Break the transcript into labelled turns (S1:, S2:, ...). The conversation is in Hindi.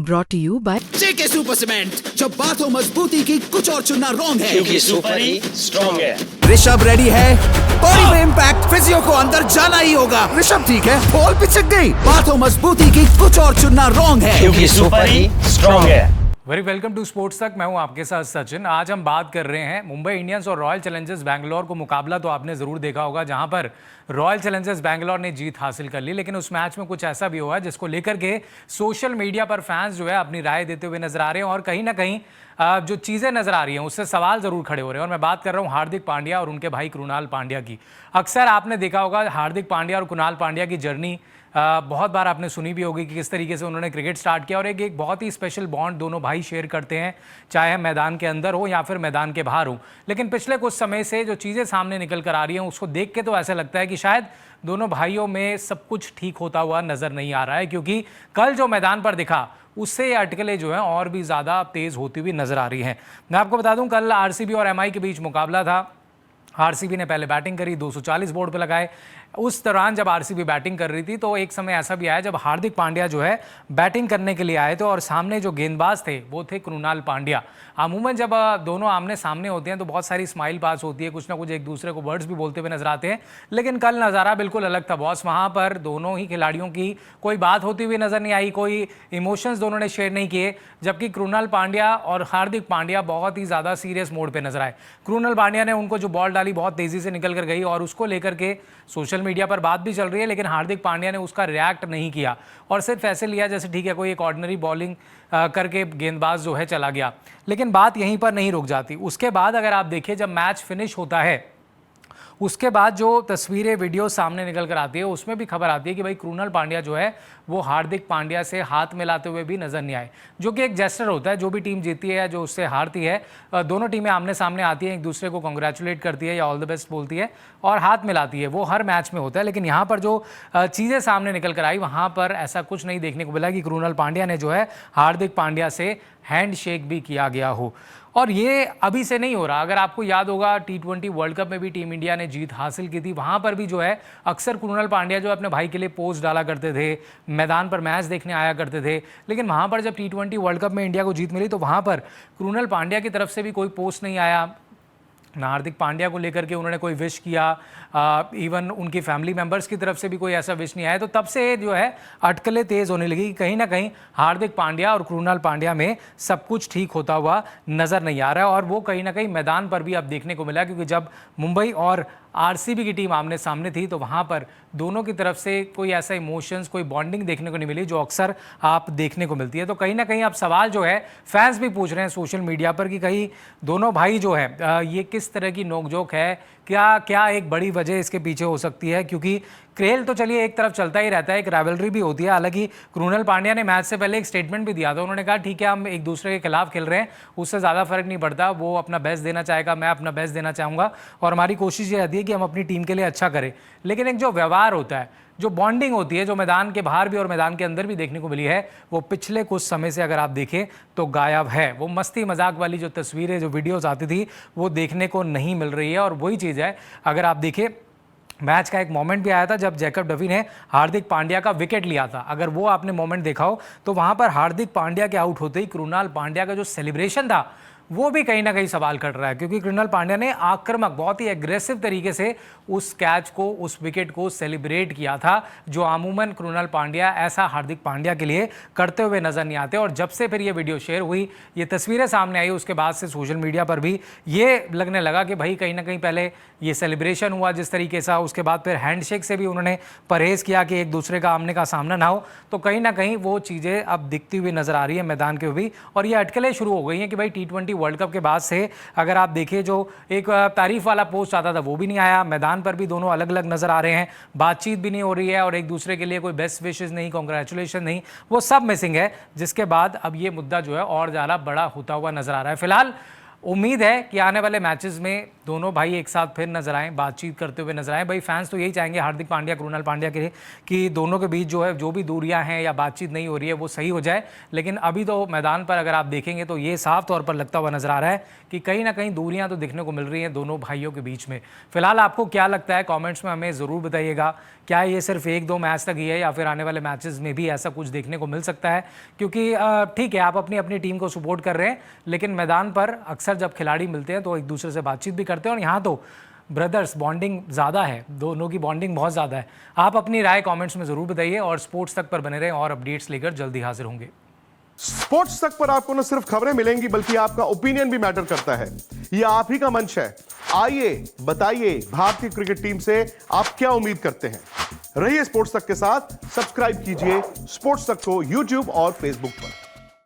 S1: Brought to you by
S2: JK super cement, जो बात हो मजबूती की कुछ और चुनना रॉन्ग है
S3: क्योंकि सुपर ही स्ट्रॉन्ग है।
S2: ऋषभ रेडी है, बॉडी में इम्पैक्ट, फिजियो को अंदर जाना ही होगा। ऋषभ ठीक है, बॉल पिचक गई, बात हो मजबूती की कुछ और चुनना रॉन्ग है
S3: क्योंकि सुपर ही स्ट्रॉन्ग है।
S4: वेरी वेलकम टू स्पोर्ट्स तक। मैं हूं आपके साथ सचिन। आज हम बात कर रहे हैं मुंबई इंडियंस और रॉयल चैलेंजर्स बैंगलोर को। मुकाबला तो आपने ज़रूर देखा होगा जहां पर रॉयल चैलेंजर्स बैंगलोर ने जीत हासिल कर ली, लेकिन उस मैच में कुछ ऐसा भी हुआ जिसको लेकर के सोशल मीडिया पर फैंस जो है अपनी राय देते हुए नजर आ रहे हैं और कहीं ना कहीं जो चीज़ें नजर आ रही हैं उससे सवाल ज़रूर खड़े हो रहे हैं। और मैं बात कर रहा हूँ हार्दिक पांड्या और उनके भाई कृणाल पांड्या की। अक्सर आपने देखा होगा हार्दिक पांड्या और कृणाल पांड्या की जर्नी बहुत बार आपने सुनी भी होगी कि किस तरीके से उन्होंने क्रिकेट स्टार्ट किया और एक बहुत ही स्पेशल बॉन्ड दोनों भाई शेयर करते हैं, चाहे मैदान के अंदर हो या फिर मैदान के बाहर हो। लेकिन पिछले कुछ समय से जो चीज़ें सामने निकल कर आ रही हैं उसको देख के तो ऐसा लगता है कि शायद दोनों भाइयों में सब कुछ ठीक होता हुआ नज़र नहीं आ रहा है, क्योंकि कल जो मैदान पर दिखा उससे ये अटकलें जो हैं और भी ज़्यादा तेज़ होती हुई नज़र आ रही हैं। मैं आपको बता दूं कल आरसीबी और एमआई के बीच मुकाबला था। आरसीबी ने पहले बैटिंग करी, 240 बोर्ड पे लगाए। उस दौरान जब आरसीबी बैटिंग कर रही थी तो एक समय ऐसा भी आया जब हार्दिक पांड्या जो है बैटिंग करने के लिए आए थे और सामने जो गेंदबाज थे वो थे कृणाल पांड्या। अमूमन जब दोनों आमने सामने होते हैं तो बहुत सारी स्माइल पास होती है, कुछ ना कुछ एक दूसरे को वर्ड्स भी बोलते हुए नजर आते हैं, लेकिन कल नज़ारा बिल्कुल अलग था बॉस। वहाँ पर दोनों ही खिलाड़ियों की कोई बात होती हुई नजर नहीं आई, कोई इमोशंस दोनों ने शेयर नहीं किए, जबकि कृणाल पांड्या और हार्दिक पांड्या बहुत ही ज़्यादा सीरियस मोड पर नजर आए। कृणाल पांड्या ने उनको जो बॉल डाली बहुत तेज़ी से निकल कर गई और उसको लेकर के सोशल मीडिया पर बात भी चल रही है, लेकिन हार्दिक पांड्या ने उसका रिएक्ट नहीं किया और सिर्फ ऐसे लिया जैसे ठीक है कोई एक ऑर्डिनरी बॉलिंग करके गेंदबाज जो है चला गया। लेकिन बात यहीं पर नहीं रुक जाती। उसके बाद अगर आप देखिए जब मैच फिनिश होता है उसके बाद जो तस्वीरें वीडियो सामने निकल कर आती है उसमें भी खबर आती है कि भाई कृणाल पांड्या जो है वो हार्दिक पांड्या से हाथ मिलाते हुए भी नजर नहीं आए, जो कि एक जेस्चर होता है। जो भी टीम जीती है या जो उससे हारती है, दोनों टीमें आमने सामने आती हैं, एक दूसरे को कॉन्ग्रेचुलेट करती है या ऑल द बेस्ट बोलती है और हाथ मिलाती है, वो हर मैच में होता है। लेकिन यहाँ पर जो चीज़ें सामने निकल कर आई वहाँ पर ऐसा कुछ नहीं देखने को मिला कि कृणाल पांड्या ने जो है हार्दिक पांड्या से हैंड शेक भी किया गया हो। और ये अभी से नहीं हो रहा। अगर आपको याद होगा T20 वर्ल्ड कप में भी टीम इंडिया ने जीत हासिल की थी, वहाँ पर भी जो है अक्सर कृणाल पांड्या जो अपने भाई के लिए पोस्ट डाला करते थे, मैदान पर मैच देखने आया करते थे। लेकिन वहाँ पर जब T20 वर्ल्ड कप में इंडिया को जीत मिली तो वहाँ पर कृणाल पांड्या की तरफ से भी कोई पोस्ट नहीं आया, ना हार्दिक पांड्या को लेकर के उन्होंने कोई विश किया, इवन उनकी फैमिली मेंबर्स की तरफ से भी कोई ऐसा विश नहीं आया। तो तब से जो है अटकलें तेज़ होने लगी कि कहीं ना कहीं हार्दिक पांड्या और कृणाल पांड्या में सब कुछ ठीक होता हुआ नज़र नहीं आ रहा है। और वो कहीं ना कहीं मैदान पर भी अब देखने को मिला, क्योंकि जब मुंबई और आरसीबी की टीम आमने सामने थी तो वहाँ पर दोनों की तरफ से कोई ऐसा इमोशंस, कोई बॉन्डिंग देखने को नहीं मिली जो अक्सर आप देखने को मिलती है। तो कहीं ना कहीं अब सवाल जो है फैंस भी पूछ रहे हैं सोशल मीडिया पर कि कहीं दोनों भाई जो है ये किस तरह की नोकझोंक है, क्या एक बड़ी वजह इसके पीछे हो सकती है। क्योंकि क्रेल तो चलिए एक तरफ चलता ही रहता है, एक राइवलरी भी होती है। हालांकि कृणाल पांड्या ने मैच से पहले एक स्टेटमेंट भी दिया था, उन्होंने कहा ठीक है हम एक दूसरे के खिलाफ खेल रहे हैं, उससे ज़्यादा फर्क नहीं पड़ता, वो अपना बेस्ट देना चाहेगा, मैं अपना बेस्ट देना चाहूँगा और हमारी कोशिश ये रहती है कि हम अपनी टीम के लिए अच्छा करें। लेकिन एक जो व्यवहार होता है, जो बॉन्डिंग होती है, जो मैदान के बाहर भी और मैदान के अंदर भी देखने को मिली है, वो पिछले कुछ समय से अगर आप देखें तो गायब है। वो मस्ती मजाक वाली जो तस्वीरें, जो वीडियोस आती थी वो देखने को नहीं मिल रही है। और वही चीज़ है, अगर आप देखें मैच का एक मोमेंट भी आया था जब जैकब डफी ने हार्दिक पांड्या का विकेट लिया था, अगर वो आपने मोमेंट देखा हो तो वहाँ पर हार्दिक पांड्या के आउट होते ही कृणाल पांड्या का जो सेलिब्रेशन था वो भी कहीं ना कहीं सवाल कर रहा है, क्योंकि कृणाल पांड्या ने आक्रामक, बहुत ही एग्रेसिव तरीके से उस कैच को, उस विकेट को सेलिब्रेट किया था, जो अमूमन कृणाल पांड्या ऐसा हार्दिक पांड्या के लिए करते हुए नजर नहीं आते। और जब से फिर ये वीडियो शेयर हुई, ये तस्वीरें सामने आई, उसके बाद से सोशल मीडिया पर भी ये लगने लगा कि भाई कहीं ना कहीं पहले ये सेलिब्रेशन हुआ जिस तरीके से, उसके बाद फिर हैंडशेक से भी उन्होंने परहेज़ किया कि एक दूसरे का आमने का सामना ना हो। तो कहीं ना कहीं वो चीज़ें अब दिखती हुई नजर आ रही है मैदान के भी, और ये अटकलें शुरू हो गई हैं कि भाई T20 वर्ल्ड कप के बाद से अगर आप देखिए जो एक तारीफ वाला पोस्ट आता था वो भी नहीं आया, मैदान पर भी दोनों अलग अलग नजर आ रहे हैं, बातचीत भी नहीं हो रही है और एक दूसरे के लिए कोई बेस्ट विशेस नहीं, कॉन्ग्रेचुलेशन नहीं, वो सब मिसिंग है। जिसके बाद अब ये मुद्दा जो है और ज़्यादा बड़ा होता हुआ नजर आ रहा है। फिलहाल उम्मीद है कि आने वाले मैचेस में दोनों भाई एक साथ फिर नजर आएं, बातचीत करते हुए नजर आएं। भाई फैंस तो यही चाहेंगे हार्दिक पांड्या, कृणाल पांड्या के, कि दोनों के बीच जो है जो भी दूरियां हैं या बातचीत नहीं हो रही है वो सही हो जाए। लेकिन अभी तो मैदान पर अगर आप देखेंगे तो ये साफ तौर पर लगता हुआ नजर आ रहा है कि कहीं ना कहीं दूरियां तो दिखने को मिल रही हैं दोनों भाइयों के बीच में। फिलहाल आपको क्या लगता है कॉमेंट्स में हमें ज़रूर बताइएगा। क्या ये सिर्फ 1-2 मैच तक ही है या फिर आने वाले मैचेस में भी ऐसा कुछ देखने को मिल सकता है? क्योंकि ठीक है, आप अपनी अपनी टीम को सपोर्ट कर रहे हैं, लेकिन मैदान पर अक्सर जब खिलाड़ी मिलते हैं तो एक दूसरे से बातचीत भी करते हैं, और यहाँ तो ब्रदर्स बॉन्डिंग ज़्यादा है, दोनों की बॉन्डिंग बहुत ज़्यादा है। आप अपनी राय कमेंट्स में ज़रूर बताइए और स्पोर्ट्स तक पर बने रहें और अपडेट्स लेकर जल्दी हाजिर होंगे।
S1: स्पोर्ट्स तक पर आपको न सिर्फ खबरें मिलेंगी बल्कि आपका ओपिनियन भी मैटर करता है। यह आप ही का मंच है। आइए बताइए, भारतीय क्रिकेट टीम से आप क्या उम्मीद करते हैं। रहिए स्पोर्ट्स तक के साथ, सब्सक्राइब कीजिए स्पोर्ट्स तक को यूट्यूब और फेसबुक पर।